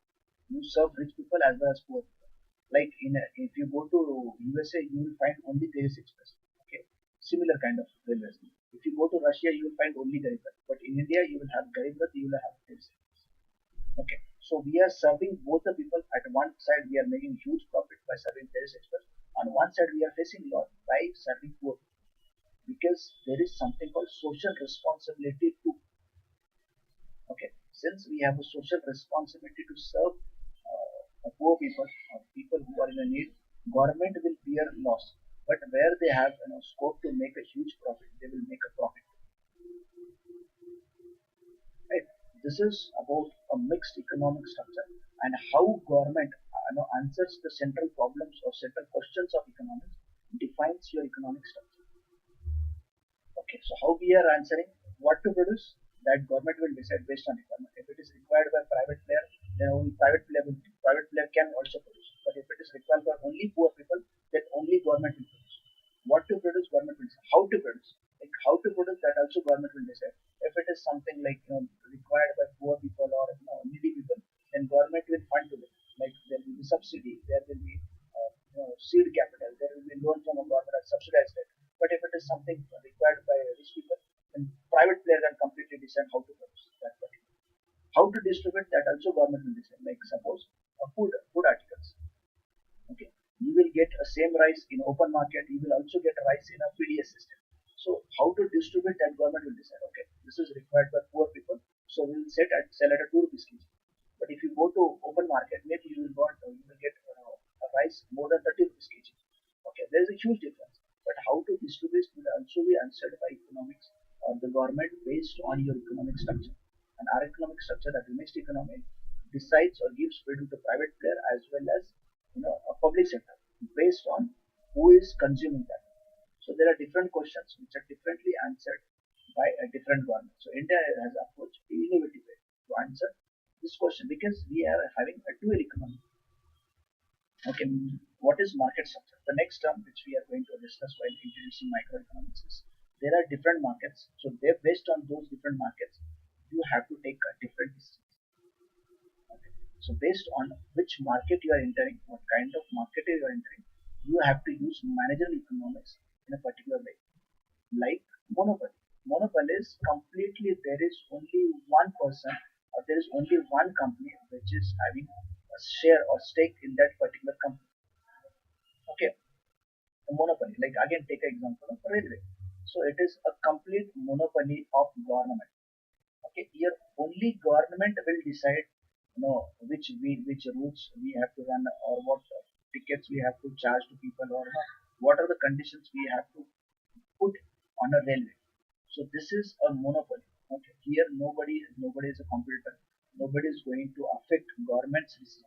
You serve rich people as well as poor people. Like if you go to USA, you will find only Tejas Express. Okay, similar kind of railways. If you go to Russia, you will find only Garib Rath. But in India, you will have Garib Rath, you will have Tejas Express. Okay, so we are serving both the people. At one side, we are making huge profit by serving Tejas Express. On one side, we are facing loss by serving poor people, because there is something called social responsibility too. Okay, since we have a social responsibility to serve poor people or people who are in a need, government will bear loss. But where they have scope to make a huge profit, they will make a profit. Right? This is about a mixed economic structure, and how government answers the central problems or central questions of economics, defines your economic structure. Okay, so how we are answering what to produce, that government will decide based on requirement. If it is required by private player, then only private player can also produce. But if it is required by only poor people, then only government will produce. What to produce, government will decide. How to produce, like how to produce, that also government will decide. If it is something like required by poor people or needy people, then government will fund to them. Like there will be subsidy, there will be seed capital, there will be loan from a government at subsidized rate. But if it is something required by rich people, then private player can completely decide how to produce that particular. How to distribute, that also government will decide. Like suppose food articles. Okay, you will get a same rice in open market, you will also get a rice in a PDS system. So how to distribute, that government will decide. Okay, this is required by poor people, so we will sell at a 2 rupees kg. But if you go to open market, maybe you will get a rice more than 30 rupees kg. Okay, there is a huge difference. But how to distribute will also be answered by economics or the government based on your economic structure. And our economic structure, that mixed economy, decides or gives freedom to private player as well as a public sector based on who is consuming that. So there are different questions which are differently answered by a different government. So India has approached the innovative way to answer this question because we are having a dual economy. Okay, what is market structure? The next term which we are going to discuss while introducing microeconomics is there are different markets. So they're based on those different markets, you have to take a different decision. Okay. So based on which market you are entering, what kind of market you are entering, you have to use managerial economics in a particular way. Like monopoly. Monopoly is completely there is only one person or there is only one company which is having a share or stake in that particular company. Okay, a monopoly. Like again, take an example of railway. So it is a complete monopoly of government. Okay, here only government will decide, which routes we have to run or what tickets we have to charge to people or what are the conditions we have to put on a railway. So this is a monopoly. Okay, here nobody is a competitor. Nobody is going to affect government's decision.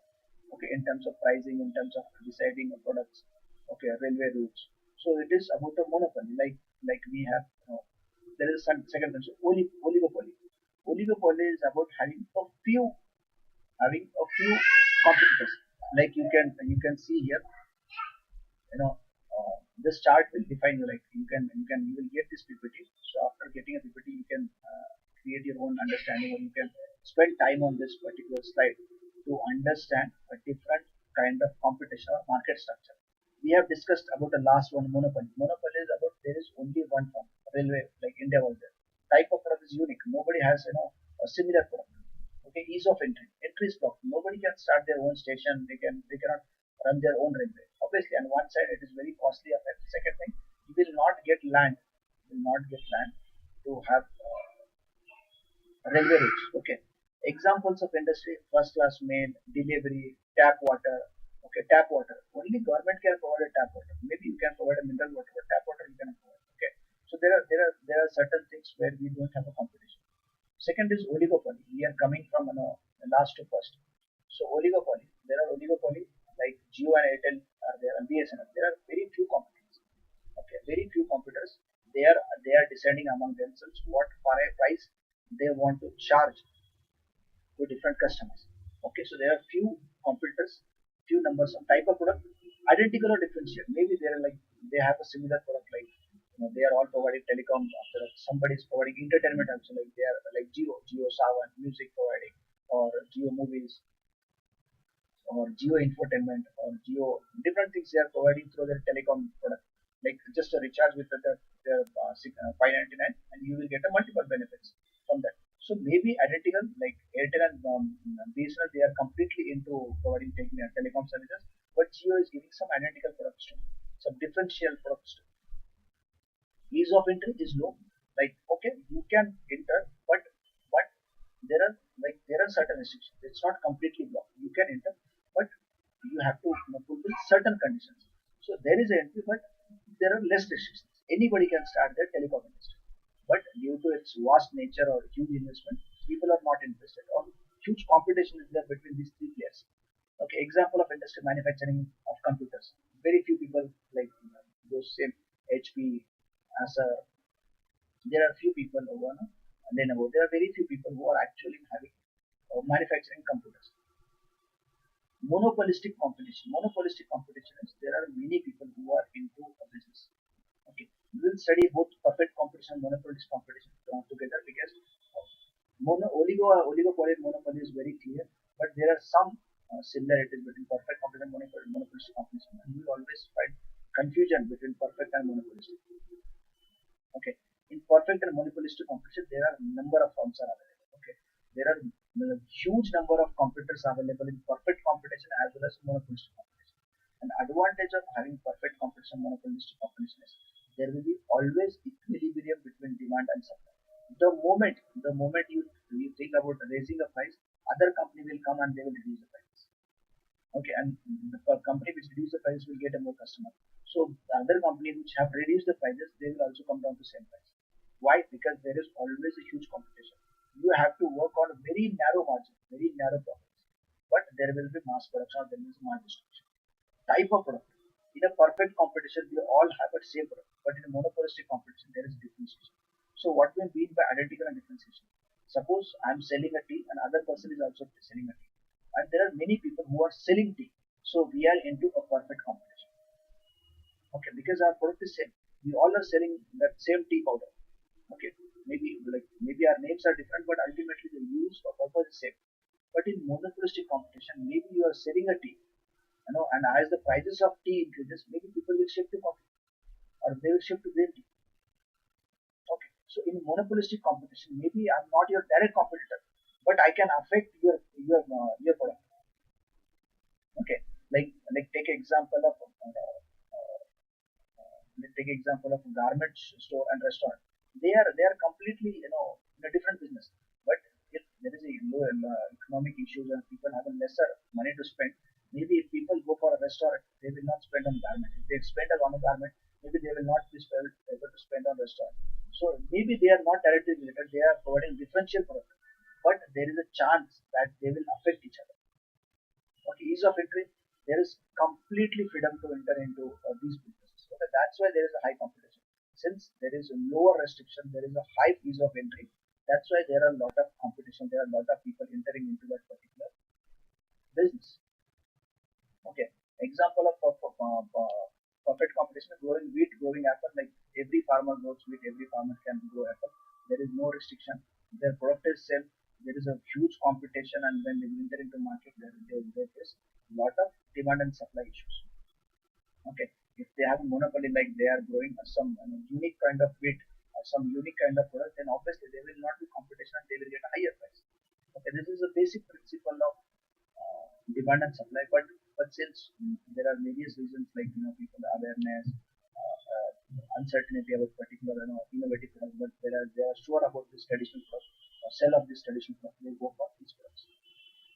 Okay, in terms of pricing, in terms of deciding the products. Okay, railway routes. So it is about a monopoly. Like we have, there is some second concept, oligopoly. Oligopoly is about having a few competitors. Like you can see here, this chart will define you. Like you will get this PPT. So after getting a PPT, you can create your own understanding, or you can spend time on this particular slide to understand a different kind of competition or market structure. We have discussed about the last one, monopoly. Monopoly is about there is only one firm, railway, like India was there. Type of product is unique. Nobody has a similar product. Okay, ease of entry. Entry is blocked. Nobody can start their own station. They cannot run their own railway. Obviously, on one side it is very costly. Second thing, you will not get land. You will not get land to have railway routes. Okay. Examples of industry: first class mail, delivery, tap water. Okay, tap water. Only government can provide a tap water. Maybe you can provide a mineral water, but tap water you cannot provide. Okay. So there are certain things where we don't have a competition. Second is oligopoly. We are coming from last to first. So oligopoly. There are oligopoly like Jio and Airtel are there and BSNL. There are very few competitors. Okay, very few competitors. They are deciding among themselves what price they want to charge to different customers. Okay, so there are few competitors, few numbers of type of product, identical or differential. Maybe they are like they have a similar product like they are all providing telecom. After somebody is providing entertainment also, like they are like Geo Savan, music providing, or Geo movies, or Geo Infotainment, or Geo different things they are providing through their telecom product. Like just a recharge with their 599, and you will get a multiple benefits from that. So maybe identical like Airtel and BSNL, they are completely into providing telecom services, but Geo is giving some identical products too, some differential products too. Ease of entry is low. Like okay, you can enter, but there are certain restrictions. It's not completely blocked. You can enter, but you have to fulfill certain conditions. So there is an entry, but there are less restrictions. Anybody can start their telecom industry, but due to its vast nature or huge investment, people are not interested. Or huge competition is there between these three players. Okay, example of industry: manufacturing of computers. Very few people like those same HP, Acer. There are few people who are Lenovo. There are very few people who are actually having manufacturing computers. Monopolistic competition. Monopolistic competition is there are many people who are into a business. Okay, we will study both perfect competition and monopolistic competition together because oligopoly and monopoly is very clear, but there are some similarities between perfect competition and monopolistic competition, and we will always find confusion between perfect and monopolistic. Okay, in perfect and monopolistic competition, there are number of firms are available. Okay, there are huge number of competitors available in perfect competition as well as monopolistic competition. An advantage of having perfect competition, monopolistic competition is there will be always equilibrium between demand and supply. The moment you think about raising a price, other company will come and they will reduce the price. Okay, and the company which reduce the price will get a more customer. So the other company which have reduced the prices, they will also come down to same price. Why? Because there is always a huge competition. You have to work on a very narrow margin, very narrow profits. But there will be mass production or there will be mass distribution. Type of product. In a perfect competition, we all have the same product. But in a monopolistic competition, there is differentiation. So what we mean by identical and differentiation? Suppose I'm selling a tea and other person is also selling a tea. And there are many people who are selling tea. So we are into a perfect competition. Okay, because our product is same. We all are selling that same tea powder. Okay, maybe our names are different, but ultimately the use or purpose is same. But in monopolistic competition, maybe you are selling a tea, and as the prices of tea increases, maybe people will shift to coffee or they will shift to green tea. Okay, so in monopolistic competition, maybe I'm not your direct competitor, but I can affect your product. Okay, like take example of let's take example of garment store and restaurant. They are completely in a different business. But if there is a low economic issues and people have a lesser money to spend, maybe if people go for a restaurant, they will not spend on garment. If they spend on a garment, maybe they will not be able to spend on restaurant. So maybe they are not directly related. They are providing differential product, but there is a chance that they will affect each other. Okay, ease of entry, there is completely freedom to enter into these businesses. Okay, that's why there is a high competition. Since there is a lower restriction, there is a high ease of entry. That's why there are a lot of competition. There are a lot of people entering into that particular business. Okay, example of perfect competition: growing wheat, growing apple. Like every farmer grows wheat, every farmer can grow apple. There is no restriction. Their product is sell. There is a huge competition, and when they enter into market, there is a lot of demand and supply issues. Okay, if they have a monopoly, like they are growing some unique kind of wheat or some unique kind of product, then obviously there will not be competition and they will get a higher price. Okay, this is a basic principle of demand and supply. But since there are various reasons like people awareness, uncertainty about particular innovative product, but they are sure about this traditional product or sell of this traditional product, they go for these products.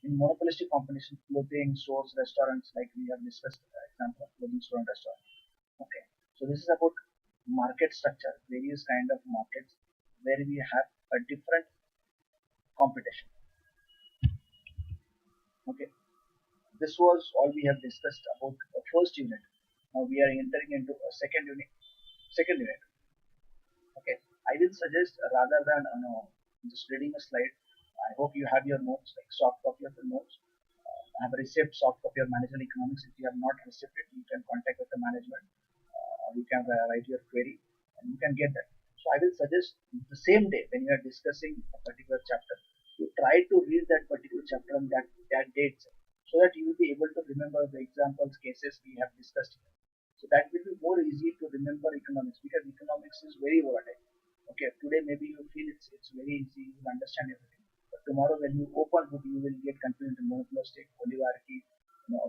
In monopolistic competition, clothing stores, restaurants, like we have discussed, example of clothing store and restaurant. Okay, so this is about market structure, various kind of markets where we have a different competition. Okay, this was all we have discussed about the first unit. Now we are entering into a second unit. Second unit. Okay, I will suggest rather than just reading a slide, I hope you have your notes, like soft copy of the notes. I have received soft copy of management economics. If you have not received it, you can contact with the management, or you can write your query, and you can get that. So I will suggest the same day when you are discussing a particular chapter, you try to read that particular chapter on that date, so that you will be able to remember the examples, cases we have discussed here. So that will be more easy to remember economics, because economics is very volatile. Okay, today maybe you feel it's very easy, you will understand everything. But tomorrow when you open book, you will get confused into monopolistic, oligarchy,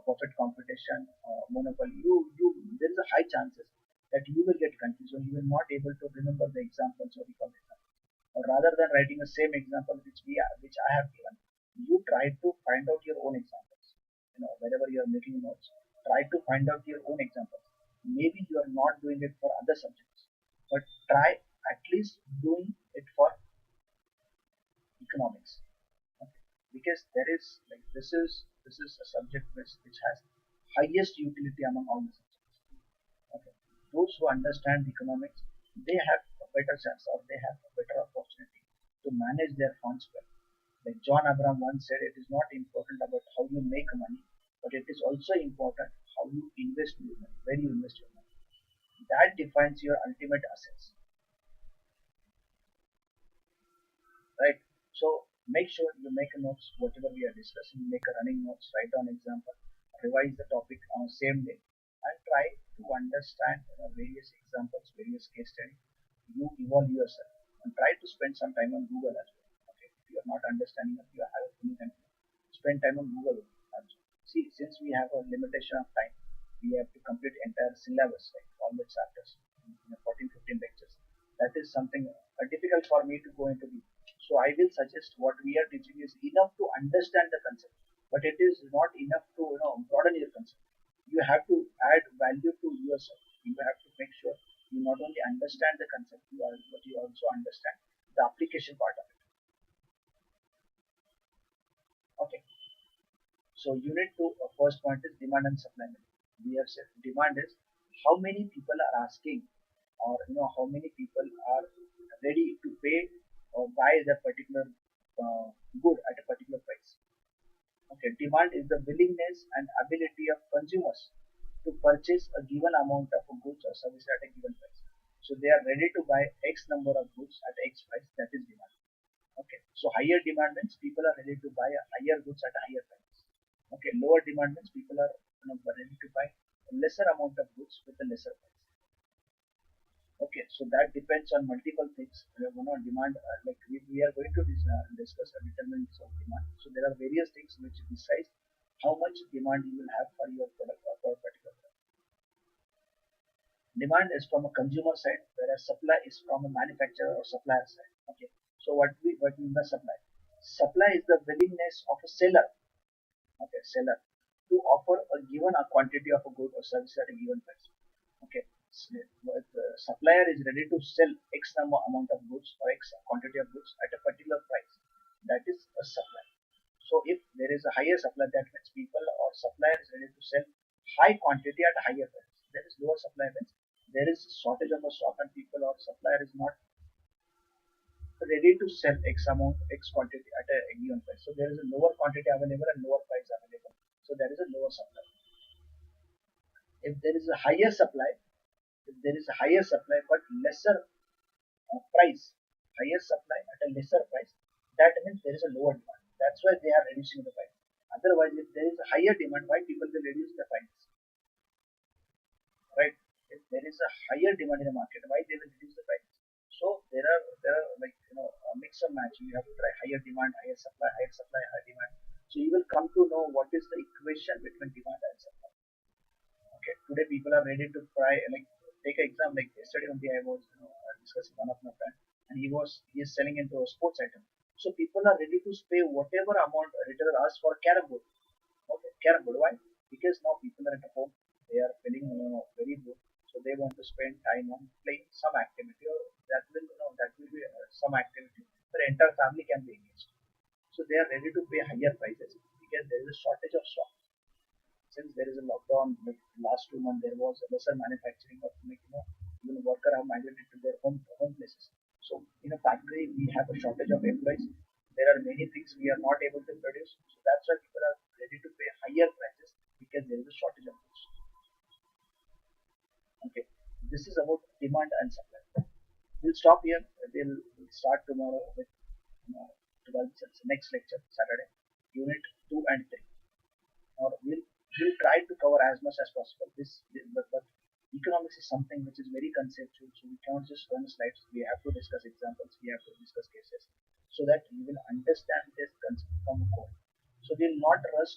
perfect competition, monopoly. There is a high chances that you will get confused and you will not able to remember the examples or recall examples. Or rather than writing the same example which I have given, you try to find out your own examples. Wherever you are making notes, try to find out your own examples. Maybe you are not doing it for other subjects, but try at least doing it for economics. Okay. Because there is like this is a subject which has highest utility among all the subjects. Okay. Those who understand economics, they have a better chance or they have a better opportunity to manage their funds well. Like John Abraham once said, it is not important about how you make money, but it is also important how you invest your money, where you invest your money. That defines your ultimate assets, right? So make sure you make a notes, whatever we are discussing, make a running notes, write down example, revise the topic on the same day, and try to understand various examples, various case studies. You evolve yourself and try to spend some time on Google as well. Okay, if you are not understanding, if you have any kind of spend time on Google also. See, since we have a limitation of time, we have to complete entire syllabus, like all the chapters, 14, 15 lectures. That is something difficult for me to go into the. So I will suggest what we are teaching is enough to understand the concept, but it is not enough to broaden your concept. You have to add value to yourself. You have to make sure you not only understand the concept, but you also understand the application part of it. Okay. So unit two, first point is demand and supply. We have said demand is how many people are asking, or how many people are ready to pay or buy the particular good at a particular price. Okay, demand is the willingness and ability of consumers to purchase a given amount of goods or service at a given price. So they are ready to buy X number of goods at X price. That is demand. Okay, so higher demand means people are ready to buy a higher goods at a higher price. Okay, lower demand means people are ready to buy a lesser amount of goods with a lesser price. Okay, so that depends on multiple things. Demand, like we are going to discuss determinants of demand. So there are various things which decide how much demand you will have for your product or for a particular product. Demand is from a consumer side, whereas supply is from a manufacturer or supplier side. Okay, so what we must supply? Supply is the willingness of a seller, okay, seller, to offer a given a quantity of a good or service at a given price. Okay, so the supplier is ready to sell X number amount of goods or X quantity of goods at a particular price. That is a supply. So if there is a higher supply, that means people or supplier is ready to sell high quantity at a higher price. There is lower supply means there is shortage of a stock and people or supplier is not ready to sell X amount, X quantity at a given price. So there is a lower quantity available and lower price available. So there is a lower supply. If there is a higher supply, if there is a higher supply but lesser price, higher supply at a lesser price, that means there is a lower demand. That's why they are reducing the price. Otherwise, if there is a higher demand, why people will reduce the price? Right? If there is a higher demand in the market, why they will reduce the price? So there are like a mix and match. You have to try higher demand, higher supply, higher demand. So you will come to know what is the equation between demand and supply. Okay, today people are ready to try, like take an example, like yesterday only I was discussing one of my friend, and he is selling into a sports item. So people are ready to pay whatever amount a retailer asks for a carrom board. Okay, carrom board. Why? Because now people are at home, they are feeling very good, so they want to spend time on playing some activity, or that will be some activity where entire family can be engaged. So they are ready to pay higher prices because there is a shortage of stock. Since there is a lockdown, like last 2 months, there was a lesser manufacturing of even worker have migrated to their home places. So in a factory, we have a shortage of employees. There are many things we are not able to produce. So that's why people are ready to pay higher prices because there is a shortage of goods. Okay, this is about demand and supply. We'll stop here. We'll start tomorrow with 12 next lecture, Saturday, unit 2 and 3. Or we'll try to cover as much as possible. But economics is something which is very conceptual, so we cannot just run slides. We have to discuss examples. We have to discuss cases, so that you will understand this concept from the core. So we'll not rush